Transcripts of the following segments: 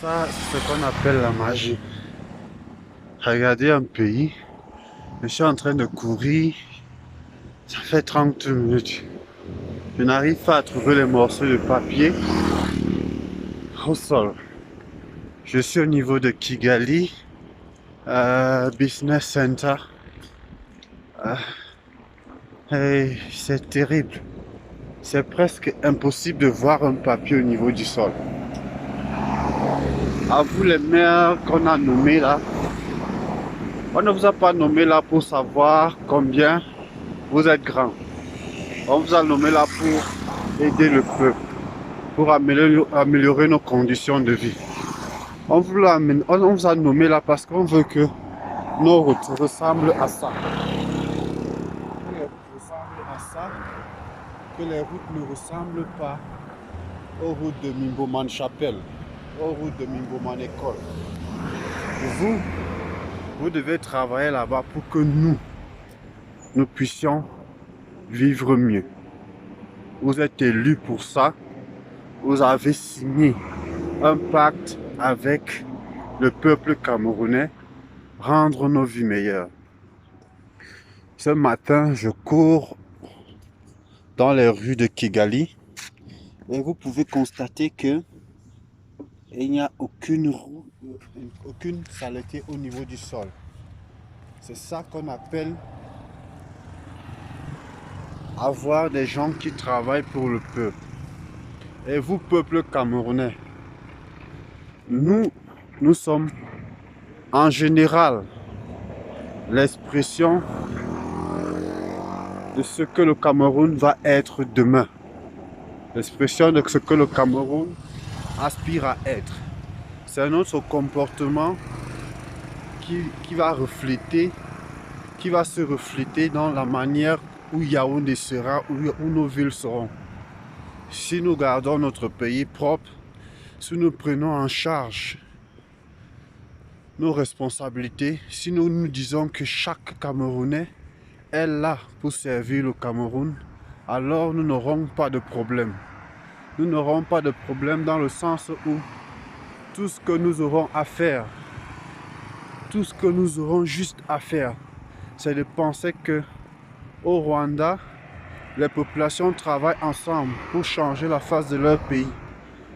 Ça, c'est ce qu'on appelle la magie. Regardez un pays, je suis en train de courir, ça fait 30 minutes. Je n'arrive pas à trouver les morceaux de papier au sol. Je suis au niveau de Kigali, Business Center. Et c'est terrible. C'est presque impossible de voir un papier au niveau du sol. À vous les maires qu'on a nommés là, on ne vous a pas nommé là pour savoir combien vous êtes grand. On vous a nommé là pour aider le peuple, pour améliorer nos conditions de vie. On vous a nommé là parce qu'on veut que nos routes ressemblent à ça. Que les routes ne ressemblent pas aux routes de Mimboman Chapelle, aux routes de Mimboman École. Vous devez travailler là-bas pour que nous puissions vivre mieux. Vous êtes élus pour ça. Vous avez signé un pacte avec le peuple camerounais, rendre nos vies meilleures. Ce matin, je cours dans les rues de Kigali et vous pouvez constater que il n'y a aucune saleté au niveau du sol. C'est ça qu'on appelle avoir des gens qui travaillent pour le peuple. Et vous, peuple camerounais, nous sommes en général l'expression de ce que le Cameroun va être demain. L'expression de ce que le Cameroun aspire à être. C'est notre comportement qui va se refléter dans la manière où Yaoundé sera, où nos villes seront. Si nous gardons notre pays propre, si nous prenons en charge nos responsabilités, si nous nous disons que chaque Camerounais est là pour servir le Cameroun, alors nous n'aurons pas de problème. Nous n'aurons pas de problème dans le sens où tout ce que nous aurons à faire, tout ce que nous aurons juste à faire, c'est de penser que au Rwanda, les populations travaillent ensemble pour changer la face de leur pays.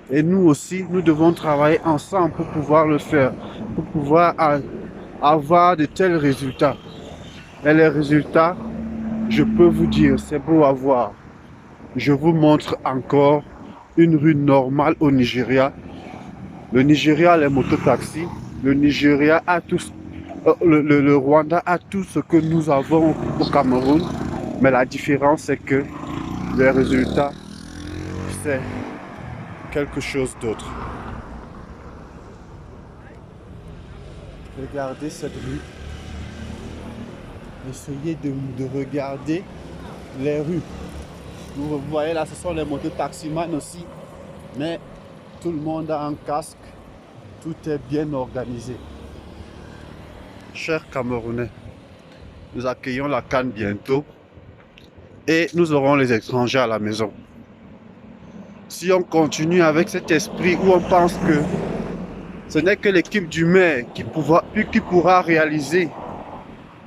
Et nous aussi, nous devons travailler ensemble pour pouvoir le faire, pour pouvoir avoir de tels résultats. Et les résultats, je peux vous dire, c'est beau à voir. Je vous montre encore une rue normale au Nigeria. Le Nigeria a les mototaxis. Le Nigeria a tout, le Rwanda a tout ce que nous avons au Cameroun. Mais la différence, c'est que les résultats, c'est quelque chose d'autre. Regardez cette rue. Essayez de regarder les rues. Vous voyez là, ce sont les mototaximans aussi. Mais tout le monde a un casque. Tout est bien organisé. Chers Camerounais, nous accueillons la CAN bientôt. Et nous aurons les étrangers à la maison. Si on continue avec cet esprit où on pense que ce n'est que l'équipe du maire qui pourra réaliser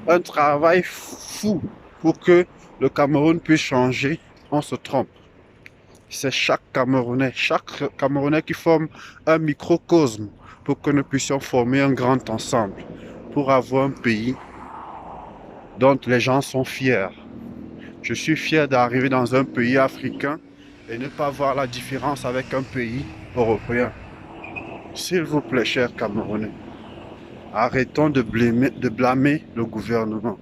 un travail fou pour que le Cameroun puisse changer, on se trompe. C'est chaque Camerounais qui forme un microcosme pour que nous puissions former un grand ensemble, pour avoir un pays dont les gens sont fiers. Je suis fier d'arriver dans un pays africain et ne pas voir la différence avec un pays européen. S'il vous plaît, chers Camerounais, arrêtons de blâmer le gouvernement.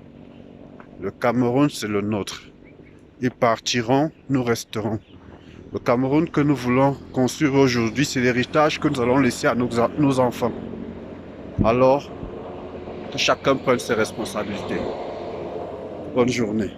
Le Cameroun, c'est le nôtre. Ils partiront, nous resterons. Le Cameroun que nous voulons construire aujourd'hui, c'est l'héritage que nous allons laisser à nos enfants. Alors, que chacun prenne ses responsabilités. Bonne journée.